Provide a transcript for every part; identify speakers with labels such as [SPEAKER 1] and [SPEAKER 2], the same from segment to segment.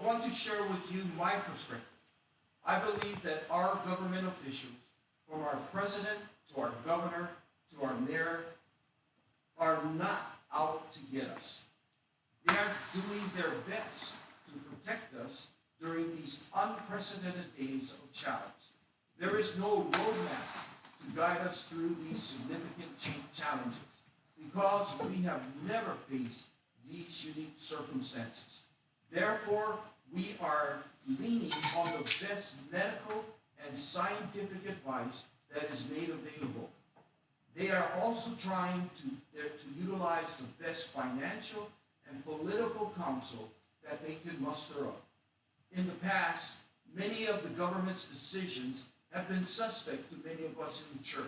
[SPEAKER 1] I want to share with you my perspective. I believe that our government officials, from our president to our governor to our mayor, are not out to get us. They are doing their best to protect us during these unprecedented days of challenge. There is no roadmap to guide us through these significant challenges because we have never faced these unique circumstances. Therefore, we are leaning on the best medical and scientific advice that is made available. They are also trying to utilize the best financial and political counsel that they can muster up. In the past, many of the government's decisions have been suspect to many of us in the church.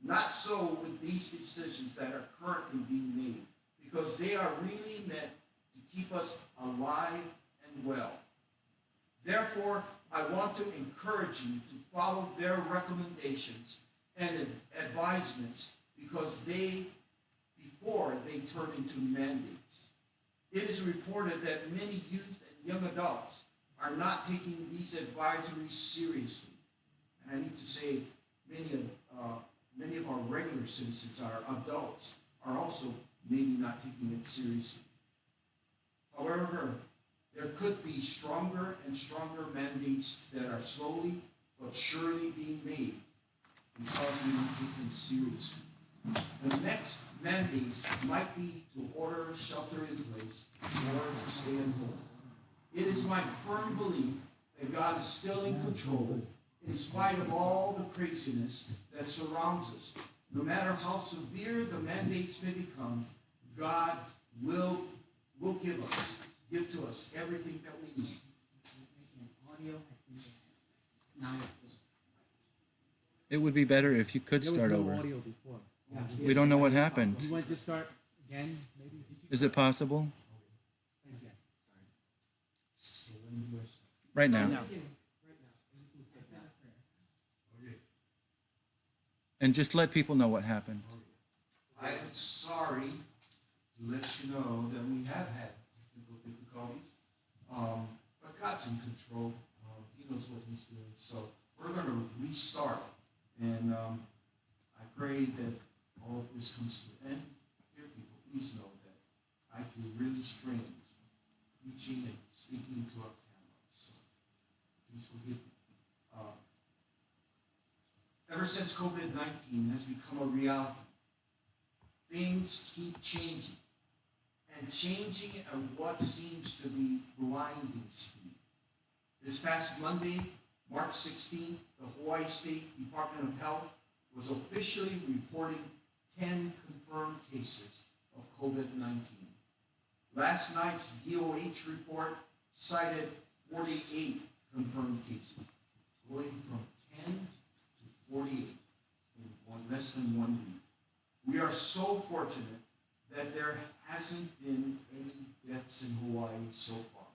[SPEAKER 1] Not so with these decisions that are currently being made, because they are really meant to keep us alive and well. Therefore, I want to encourage you to follow their recommendations and advisements before they turn into mandates. It is reported that many youth and young adults are not taking these advisories seriously. And I need to say many of our regular citizens, our adults, are also maybe not taking it seriously. However, there could be stronger and stronger mandates that are slowly but surely being made because we don't take them seriously. The next mandate might be to order shelter in place or to stay at home. It is my firm belief that God is still in control in spite of all the craziness that surrounds us. No matter how severe the mandates may become, God will give to us everything that we need.
[SPEAKER 2] It would be better if you could start over.
[SPEAKER 3] Audio before.
[SPEAKER 2] We don't know what happened.
[SPEAKER 3] You want to start again, maybe?
[SPEAKER 2] Is it possible?
[SPEAKER 3] Again.
[SPEAKER 2] Right now. And just let people know what happened.
[SPEAKER 1] I am sorry to let you know that we have had technical difficulties, but God's in control. He knows what he's doing. So we're going to restart. And I pray that all of this comes to an end. Dear people, please know that I feel really strange preaching and speaking to our cameras. So please forgive me. Ever since COVID-19 has become a reality, things keep changing, and changing at what seems to be blinding speed. This past Monday, March 16th, the Hawaii State Department of Health was officially reporting 10 confirmed cases of COVID-19. Last night's DOH report cited 48 confirmed cases, going from 10 to 48 in less than 1 week. We are so fortunate that there hasn't been any deaths in Hawaii so far.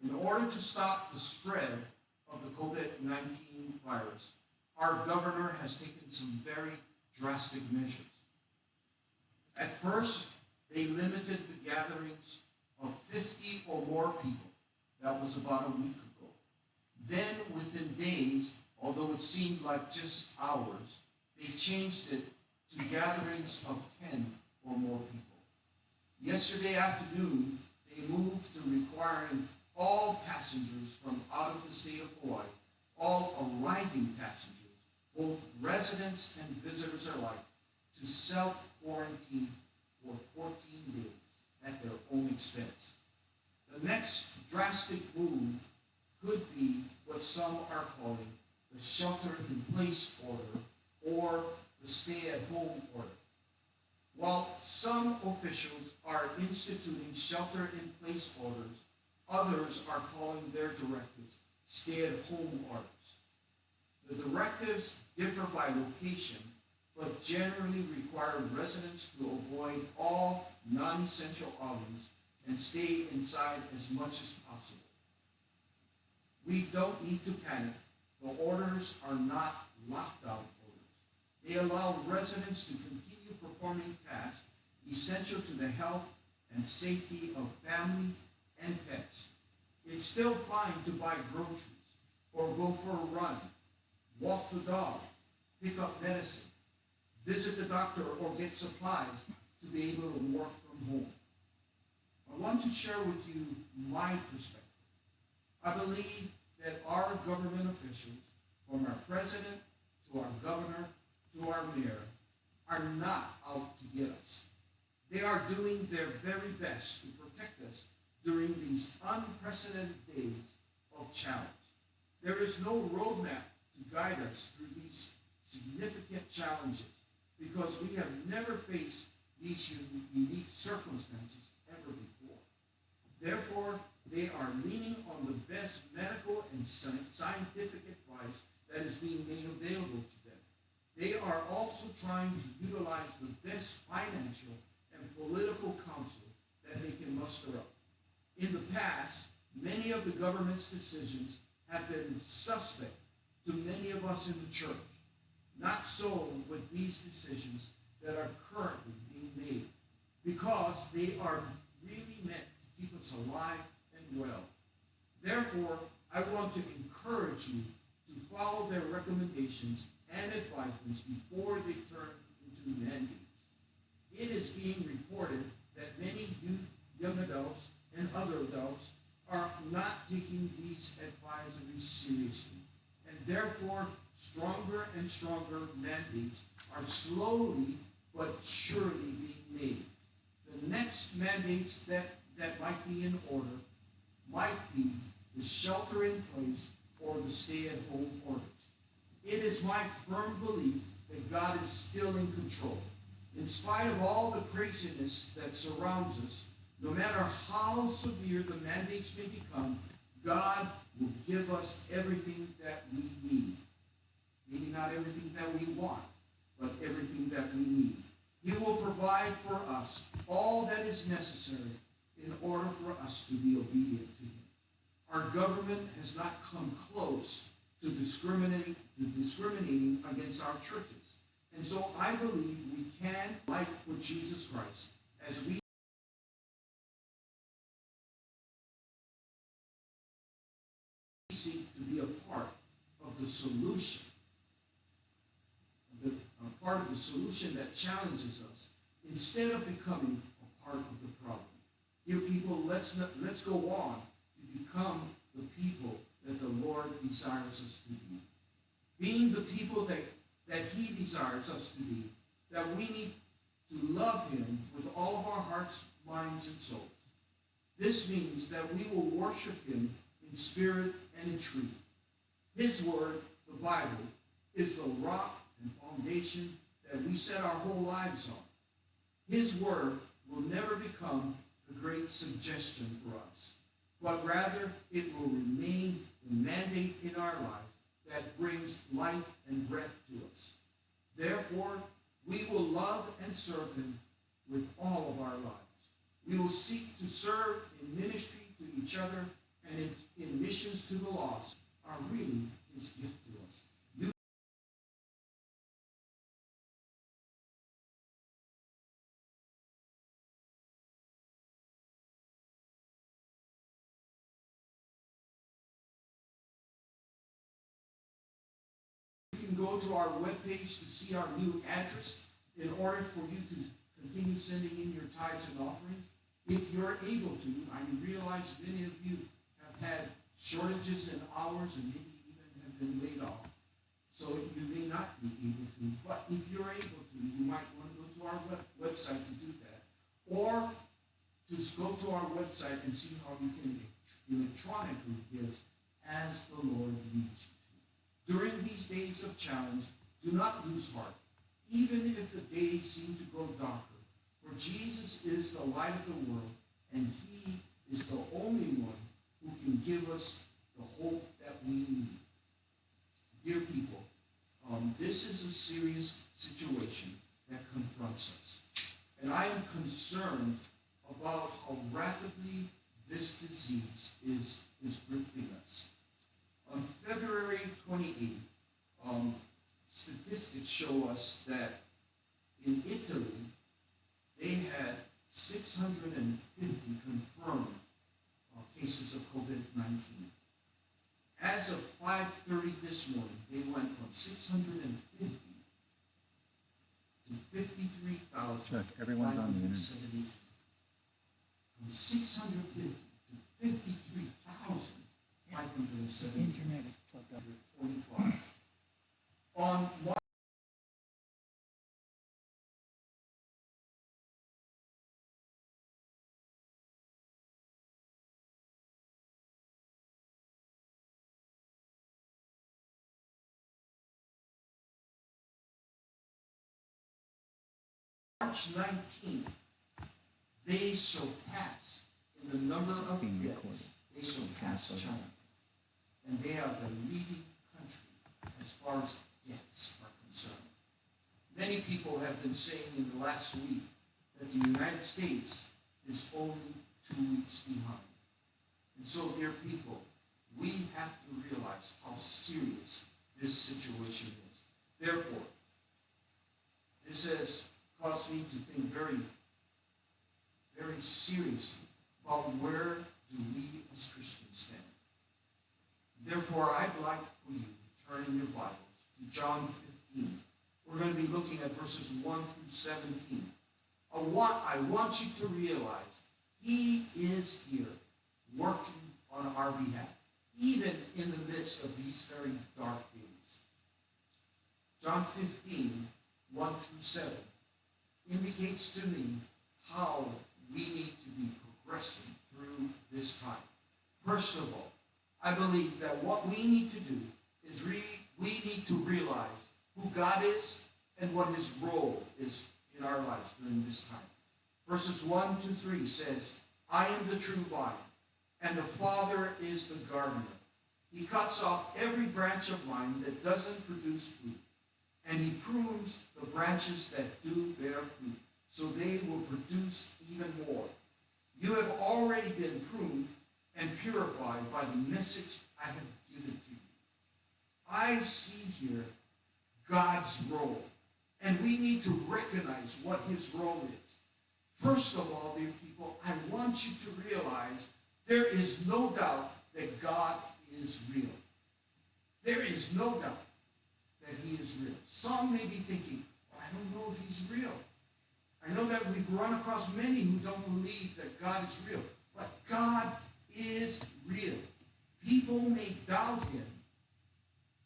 [SPEAKER 1] In order to stop the spread of the COVID-19 virus, our governor has taken some very drastic measures. At first, they limited the gatherings of 50 or more people. That was about a week ago. Then, within days, although it seemed like just hours, they changed it to gatherings of 10 or more people. Yesterday afternoon, they moved to requiring all passengers from out of the state of Hawaii, all arriving passengers, both residents and visitors alike, to self-quarantine for 14 days at their own expense. The next drastic move could be what some are calling the shelter-in-place order or the stay-at-home order. While some officials are instituting shelter-in-place orders, others are calling their directives stay-at-home orders. The directives differ by location, but generally require residents to avoid all non-essential outings and stay inside as much as possible. We don't need to panic. The orders are not lockdown orders. They allow residents to continue performing tasks essential to the health and safety of family and pets. It's still fine to buy groceries or go for a run, walk the dog, pick up medicine, visit the doctor, or get supplies to be able to work from home. I want to share with you my perspective. I believe that our government officials, from our president to our governor to our mayor, are not out to get us. They are doing their very best to protect us during these unprecedented days of challenge. There is no roadmap to guide us through these significant challenges because we have never faced these unique circumstances ever before. Therefore, they are leaning on the best medical and scientific advice that is being made available to them. They are also trying to utilize the best financial and political counsel that they can muster up. In the past, many of the government's decisions have been suspect to many of us in the church. Not so with these decisions that are currently being made, because they are really meant to keep us alive and well. Therefore, I want to encourage you to follow their recommendations and advisements before they turn into mandates. It is being reported that many youth, young adults, and other adults are not taking these advisories seriously, and therefore stronger and stronger mandates are slowly but surely being made. The next mandates that might be in order might be the shelter in place or the stay-at-home orders. It is my firm belief that God is still in control. In spite of all the craziness that surrounds us, no matter how severe the mandates may become, God will give us everything that we need. Maybe not everything that we want, but everything that we need. He will provide for us all that is necessary in order for us to be obedient to Him. Our government has not come close to discriminating against our churches. And so I believe we can, like for Jesus Christ, as we seek to be a part of the solution, a part of the solution that challenges us, instead of becoming a part of the problem. Dear people, let's go on to become the people that the Lord desires us to be. Being the people that He desires us to be, that we need to love Him with all of our hearts, minds, and souls. This means that we will worship Him in spirit and in truth. His word, the Bible, is the rock and foundation that we set our whole lives on. His word will never become a great suggestion for us, but rather it will remain the mandate in our life that brings life and breath to us. Therefore, we will love and serve Him with all of our lives. We will seek to serve in ministry to each other and in missions to the lost are really His gift to us. You can go to our webpage to see our new address in order for you to continue sending in your tithes and offerings. If you're able to, I realize many of you have had shortages in hours and maybe even have been laid off. So you may not be able to, but if you're able to, you might want to go to our website to do that. Or to go to our website and see how you can electronically give as the Lord leads you to. During these days of challenge, do not lose heart, even if the days seem to grow darker. For Jesus is the light of the world, and He is the only one who can give us the hope that we need. Dear people, this is a serious situation that confronts us. And I am concerned about how rapidly this disease is gripping us. On February 28th, statistics show us that in Italy, they had 650 confirmed cases of COVID-19. this morning, they went from 650 to 53,578.
[SPEAKER 2] Chuck, everyone's on the internet.
[SPEAKER 1] From 650 to 53,578.
[SPEAKER 2] Internet is plugged up.
[SPEAKER 1] 25. On March 19th, they surpassed in the number
[SPEAKER 2] This is
[SPEAKER 1] of
[SPEAKER 2] being
[SPEAKER 1] deaths,
[SPEAKER 2] recorded.
[SPEAKER 1] they surpassed China. And they are the leading country as far as deaths are concerned. Many people have been saying in the last week that the United States is only 2 weeks behind. And so, dear people, we have to realize how serious this situation is. Therefore, this has caused me to think very, very seriously about where do we as Christians stand. Therefore, I'd like for you to turn in your Bibles to John 15. We're going to be looking at verses 1 through 17. I want you to realize he is here working on our behalf, even in the midst of these very dark days. John 15, 1 through 7, indicates to me how we need to be progressing through this time. First of all, I believe that what we need to do is we need to realize who God is and what his role is in our lives during this time. Verses 1 to 3 says, I am the true vine, and the Father is the gardener. He cuts off every branch of mine that doesn't produce fruit, and he prunes the branches that do bear fruit, so they will produce even more. You have already been pruned and purified by the message I have given to you. I see here God's role, and we need to recognize what his role is. First of all, dear people, I want you to realize there is no doubt that God is real. There is no doubt that he is real. Some may be thinking, well, I don't know if he's real. I know that we've run across many who don't believe that God is real, but God is real. People may doubt him,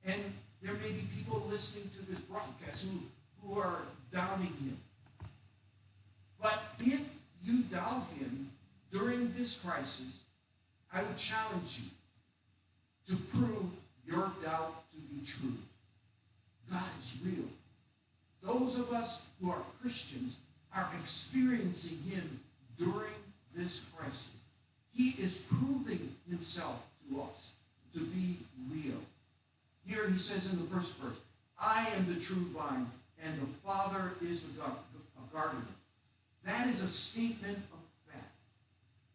[SPEAKER 1] and there may be people listening to this broadcast who are doubting him. But if you doubt him during this crisis, I would challenge you to prove your doubt to be true. God is real. Those of us who are Christians are experiencing him during this crisis. He is proving himself to us to be real. Here he says in the first verse, I am the true vine, and the Father is the gardener. That is a statement of fact.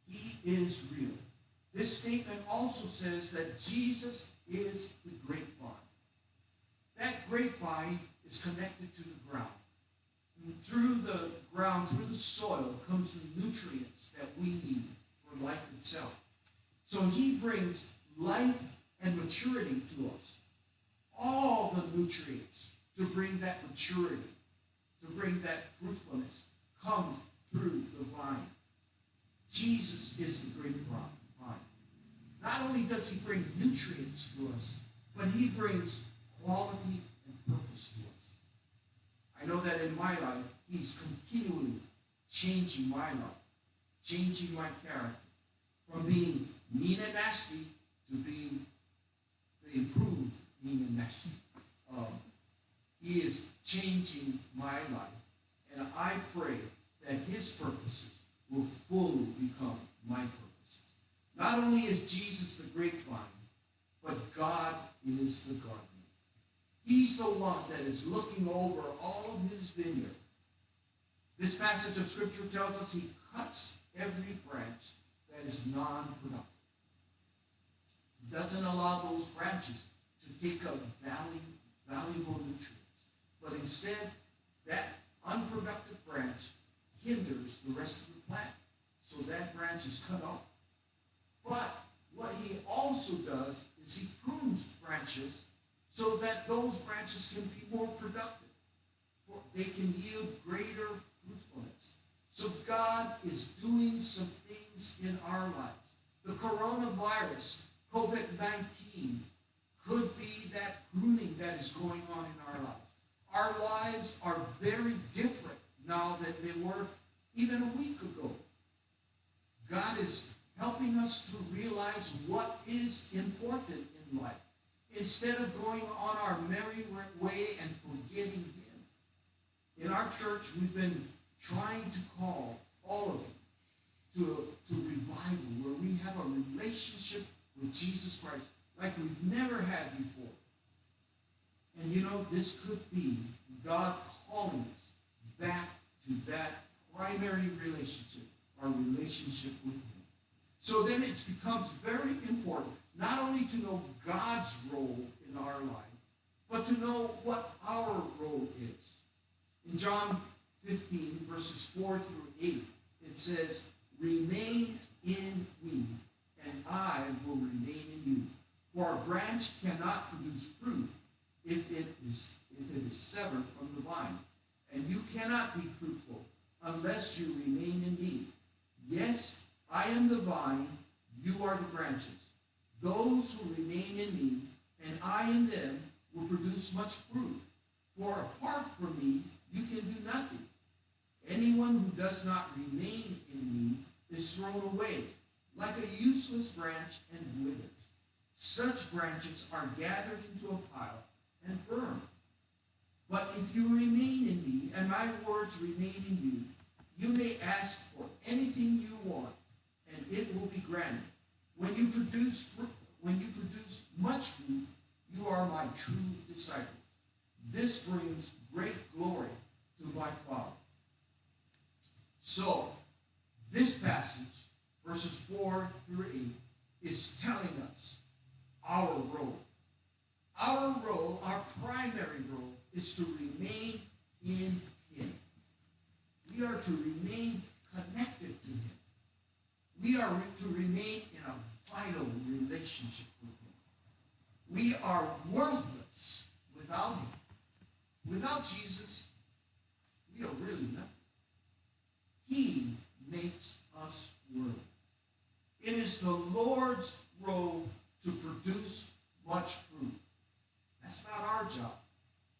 [SPEAKER 1] He is real. This statement also says that Jesus is the grapevine. That grapevine is connected to the ground. And through the ground, through the soil, comes the nutrients that we need for life itself. So he brings life and maturity to us. All the nutrients to bring that maturity, to bring that fruitfulness, come through the vine. Jesus is the grapevine. Not only does he bring nutrients to us, but he brings quality and purpose to us. I know that in my life, he's continually changing my life, changing my character, from being mean and nasty to being the improved mean and nasty. He is changing my life, and I pray that his purposes will fully become my purposes. Not only is Jesus the grapevine, but God is the gardener. He's the one that is looking over all of his vineyard. This passage of Scripture tells us he cuts every branch that is non-productive. He doesn't allow those branches to take up valuable nutrients. But instead, that unproductive branch hinders the rest of the plant. So that branch is cut off. But what he also does is he prunes branches so that those branches can be more productive. They can yield greater fruitfulness. So God is doing some things in our lives. The coronavirus, COVID-19, could be that pruning that is going on in our lives. Our lives are very different now than they were even a week ago. God is helping us to realize what is important in life, instead of going on our merry way and forgetting Him. In our church, we've been trying to call all of you to revival, where we have a relationship with Jesus Christ like we've never had before. And you know, this could be God calling us back to that primary relationship, our relationship with Him. So then it becomes very important not only to know God's role in our life, but to know what our role is. In John 15, verses 4 through 8, it says, "Remain in me, and I will remain in you. For a branch cannot produce fruit if it is severed from the vine. And you cannot be fruitful unless you remain in me. Yes, I am the vine, you are the branches. Those who remain in me, and I in them, will produce much fruit. For apart from me, you can do nothing. Anyone who does not remain in me is thrown away, like a useless branch, and withers. Such branches are gathered into a pile and burned. But if you remain in me, and my words remain in you, you may ask for anything you want, and it will be granted. When you produce much fruit, you are my true disciples. This brings great glory to my Father." So, this passage, verses 4 through 8, is telling us our role. Our role, our primary role, is to remain in Him. We are to remain connected to Him. We are to remain in a vital relationship with Him. We are worthless without Him. Without Jesus, we are really nothing. He makes us worthy. It is the Lord's role to produce much fruit. That's not our job.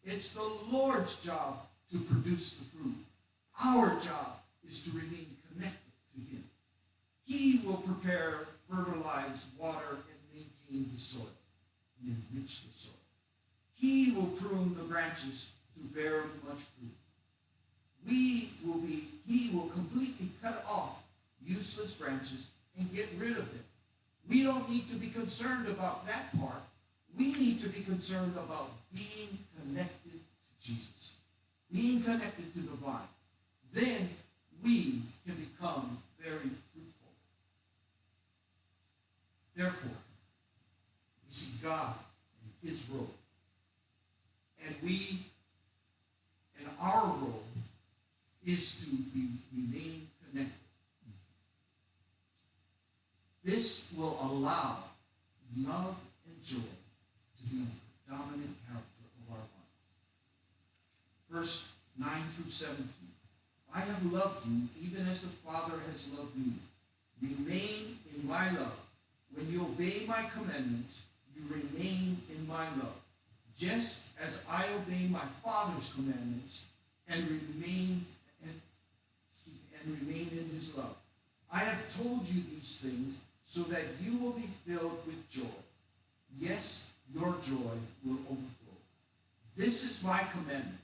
[SPEAKER 1] It's the Lord's job to produce the fruit. Our job is to remain connected to Him. He will prepare, fertilize, water, and maintain the soil, and enrich the soil. He will prune the branches to bear much fruit. He will completely cut off useless branches and get rid of them. We don't need to be concerned about that part. We need to be concerned about being connected to Jesus, being connected to the vine. Then we can become very fruitful. Therefore, we see God and His role. And our role is to remain connected. This will allow love and joy to be the dominant character of our lives. Verse 9 through 17. "I have loved you even as the Father has loved me. Remain in my love. When you obey my commandments, you remain in my love, just as I obey my Father's commandments and remain in His love. I have told you these things so that you will be filled with joy. Yes, your joy will overflow. This is my commandment.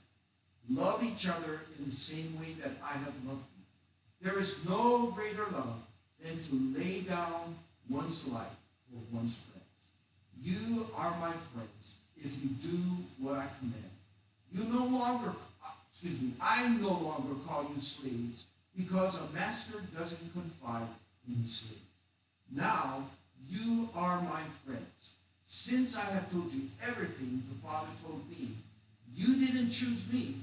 [SPEAKER 1] Love each other in the same way that I have loved you. There is no greater love than to lay down one's life for one's friends. You are my friends if you do what I command. I no longer call you slaves, because a master doesn't confide in his slave. Now you are my friends. Since I have told you everything the Father told me, you didn't choose me.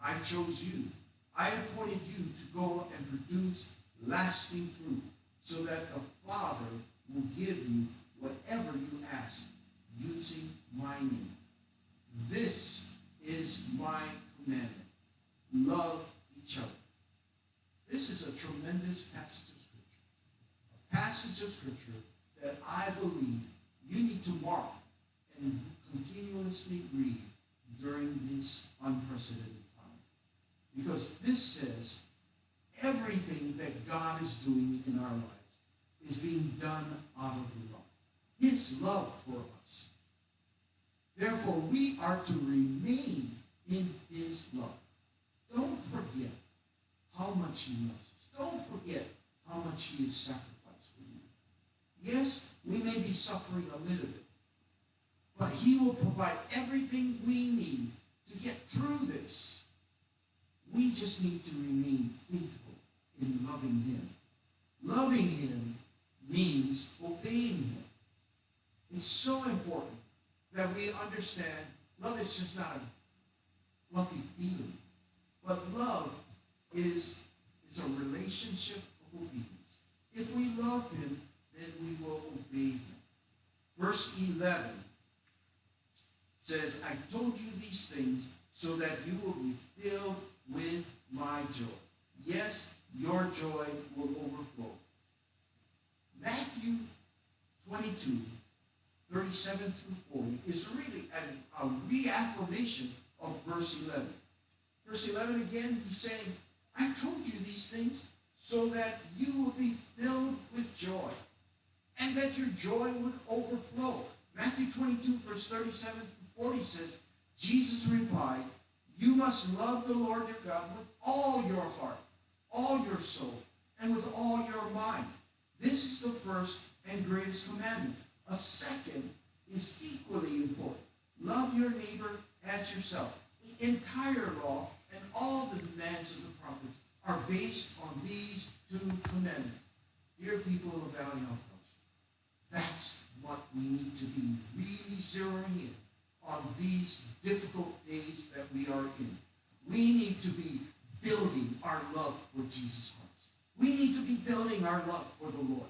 [SPEAKER 1] I chose you. I appointed you to go and produce lasting fruit, so that the Father will give you whatever you ask using my name. This is my commandment. Love each other. This is a tremendous passage of Scripture. A passage of Scripture that I believe you need to mark and continuously read during this unprecedented time. Because this says everything that God is doing in our lives is being done out of love. His love for us. Therefore, we are to remain in his love. Don't forget how much he loves us. Don't forget how much he has sacrificed for you. Yes, we may be suffering a little bit, but he will provide everything we need to get through this. We just need to remain faithful in loving him. Loving him means obeying him. It's so important that we understand love is just not a fluffy feeling, but love is a relationship of obedience. If we love him, then we will obey him. Verse 11 says, I told you these things so that you will be filled with my joy. Yes, your joy will overflow. Matthew 22, 37 through 40 is really a reaffirmation of verse 11. Verse 11 again, he's saying, I told you these things so that you would be filled with joy and that your joy would overflow. Matthew 22, verse 37 through 40 says, Jesus replied, you must love the Lord your God with all your heart, all your soul, and with all your mind. This is the first and greatest commandment. A second is equally important. Love your neighbor as yourself. The entire law and all the demands of the prophets are based on these two commandments. Dear people of Valley Health Fellowship, that's what we need to be really zeroing in on these difficult days that we are in. We need to be building our love for Jesus Christ. We need to be building our love for the Lord.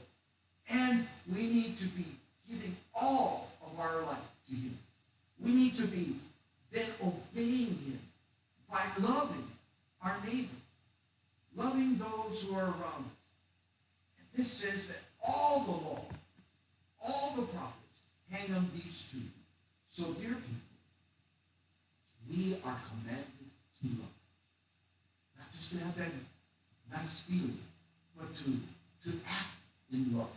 [SPEAKER 1] And we need to be giving all of our life to him. We need to be then obeying him by loving our neighbor, loving those who are around us. And this says that all the law, all the prophets hang on these two. So, dear people, we are commanded to love. Not just to have that nice feeling, but to act in love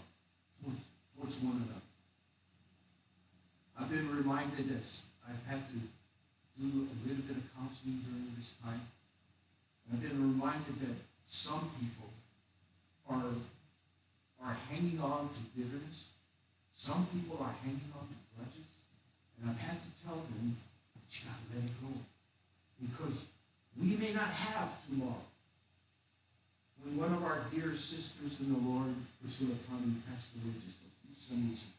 [SPEAKER 1] towards one another. I've been reminded as I've had to do a little bit of counseling during this time. And I've been reminded that some people are hanging on to bitterness. Some people are hanging on to grudges. And I've had to tell them that you got to let it go. Because we may not have tomorrow. When one of our dear sisters in the Lord, Priscilla Connie, passed away just a few Sundays ago,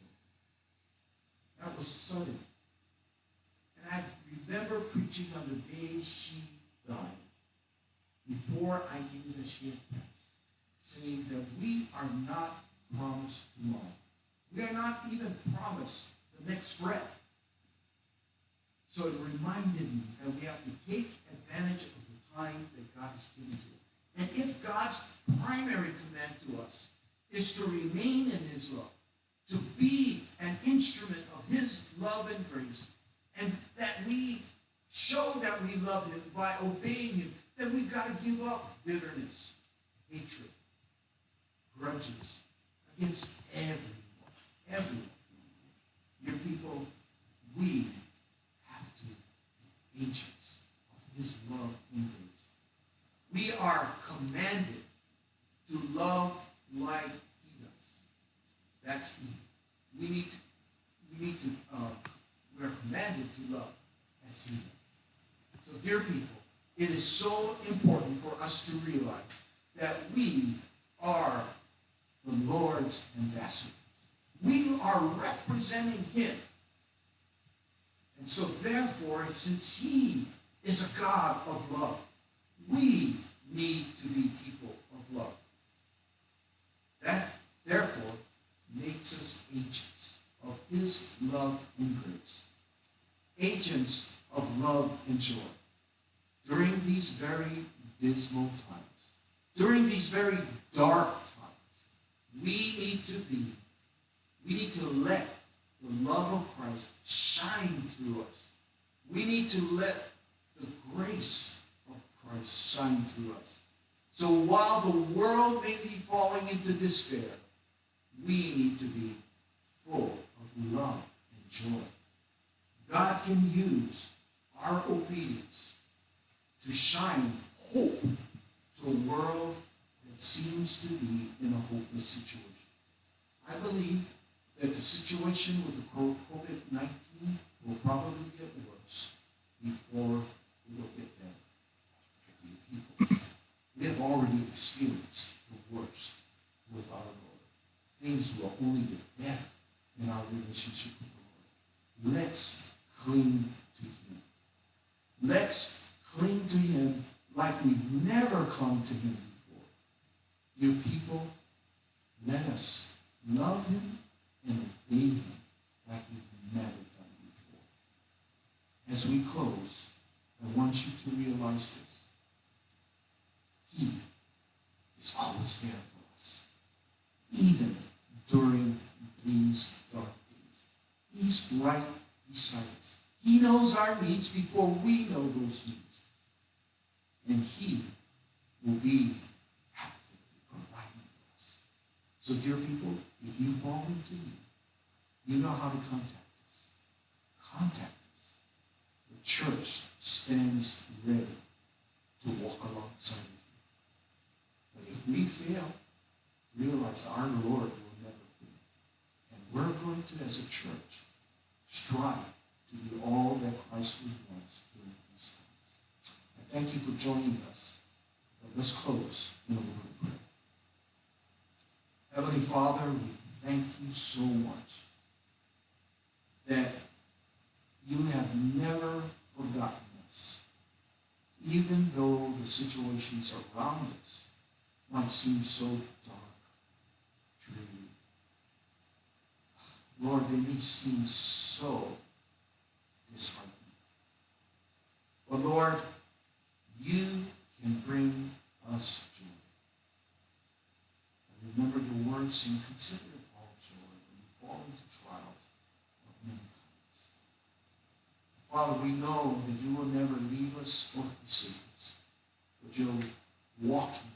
[SPEAKER 1] that was sudden. And I remember preaching on the day she died, before I knew that she had passed, saying that we are not promised tomorrow. We are not even promised the next breath. So it reminded me that we have to take advantage of the time that God has given to us. And if God's primary command to us is to remain in his love, to be an instrument of his love and grace, and that we show that we love him by obeying him, then we've got to give up bitterness, hatred, grudges against everyone. Your people, we have to be agents of his love and grace. We are commanded to love like he does. That's evil. We are commanded to love as he does. So, dear people, it is so important for us to realize that we are the Lord's ambassadors. We are representing him. And so, therefore, since he is a God of love, we need to be people of love. That, therefore, makes us agents of his love and grace. Agents of love and joy. During these very dismal times, during these very dark times, we need to let the love of Christ shine through us. We need to let the grace of Christ shine through us. So while the world may be falling into despair, we need to be full of love and joy. God can use our obedience to shine hope to a world that seems to be in a hopeless situation. I believe that the situation with the COVID-19 will probably get worse before it will get better. People, we have already experienced the worst with our Lord. Things will only get better in our relationship with the Lord. Let's cling to Him. Let's cling to Him like we've never clung to Him before. Dear people, let us love Him and obey Him like we've never done before. As we close, I want you to realize this. He is always there for us, even during these dark days. He's right beside us. He knows our needs before we know those needs. And He will be actively providing for us. So, dear people, if you fall into need, you know how to contact us. Contact us. The church stands ready to walk alongside of you. But if we fail, realize our Lord will never fail. And we're going to, as a church, strive to be all that Christ would want us during these times. I thank you for joining us. Let's close in a word of prayer. Heavenly Father, we thank you so much that you have never forgotten us, even though the situations around us might seem so dark, dreary. Lord, they may seem so disheartening. But Lord, you can bring us joy. And remember your word saying, consider it all joy when you fall into trials of many kinds. Father, we know that you will never leave us or forsake us, but you're walking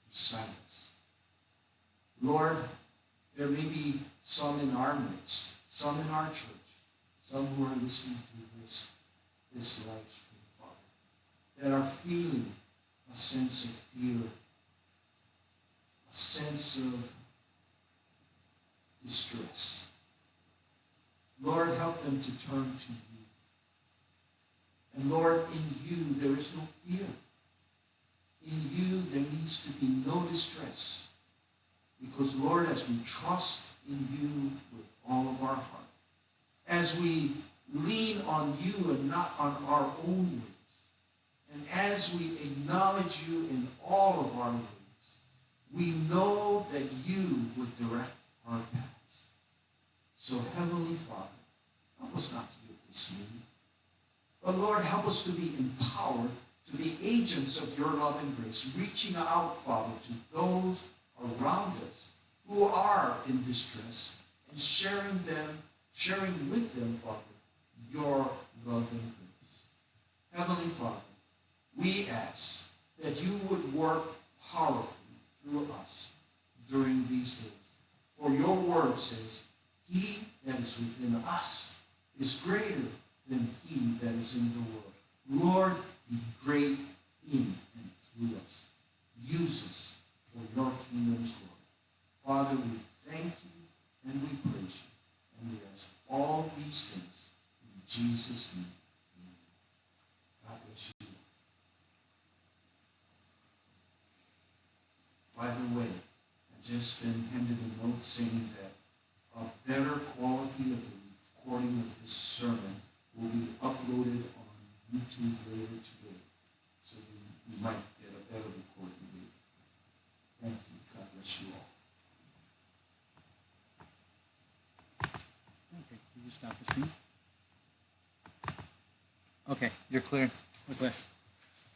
[SPEAKER 1] beside us. Lord, there may be some in our midst, some in our church, some who are listening to this live stream, Father, that are feeling a sense of fear, a sense of distress. Lord, help them to turn to you. And Lord, in you there is no fear. In you there needs to be no distress. Because Lord, as we trust in you with all of our heart, as we lean on you and not on our own ways, and as we acknowledge you in all of our ways, we know that you would direct our paths. So, Heavenly Father, help us not to get dismayed. But Lord, help us to be empowered to be agents of your love and grace, reaching out, Father, to those around us who are in distress and sharing with them, Father, your love and grace. Heavenly Father, we ask that you would work powerfully through us during these days. For your word says, he that is within us is greater than he that is in the world. Lord, be great in and through us. Use us for your kingdom's glory. Father, we thank you and we praise you. And we ask all these things in Jesus' name. Amen. God bless you. By the way, I just been handed a note saying that a better quality of the recording of this sermon will be uploaded on YouTube later today. So you might get a better recording later. Thank you. God bless you all.
[SPEAKER 2] Okay, can you stop the stream? Okay, you're clear. We're clear.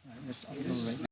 [SPEAKER 2] All right, I'll go right now.